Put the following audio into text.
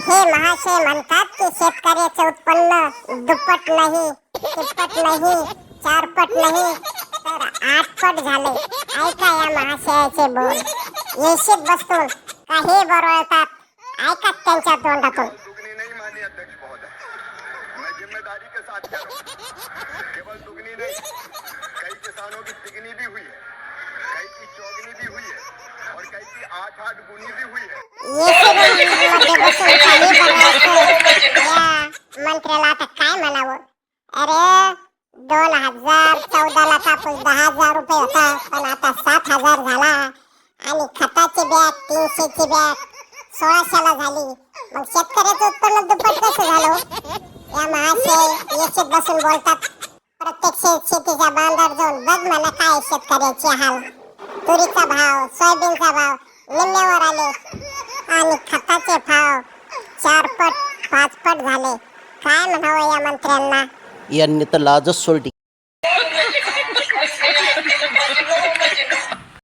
हे महाशय म्हणतात की शेतकऱ्याचे उत्पन्न दुप्पट नाही, तिप्पट नाही, चारपट नाही तर आठपट झाले. ऐका या महाशयाचे बोल. येशीत बसून काही बरळतात, ऐका त्यांच्या तोंडातून. दुगनी नहीं मानी अध्यक्ष महोदय, मैं जिम्मेदारी के साथ कह रहा हूं. केवल दुगनी नहीं, कई किसानों की तिगनी भी हुई है, कई की चौगनी भी हुई है और कई की 8-8 गुनी भी हुई है. येशीत मध्ये बसून काही बरळायचं या मंत्र्याला आता काय म्हणावं. अरे 2014ला कापूस 10,000 रुपये होता, पण आता 7,000 झाला. आणि खताची बॅग 300ची बॅग 1600ला झाली. मग शेतकऱ्याचं उत्पन्न दुप्पट कसं झालं? या महाशय येशीत बसून बोलतात. प्रत्यक्ष शेतीच्या बांधावर जाऊन बघ म्हणा काय शेतकऱ्याचे हाल. तुरीचा भाव, सोयाबीनचा भाव निम्म्यावर आले आणि खताचे भाव 4पट 5पट झाले. काय म्हणावं या मंत्र्यांना. यांनी तर लाजच सोडली.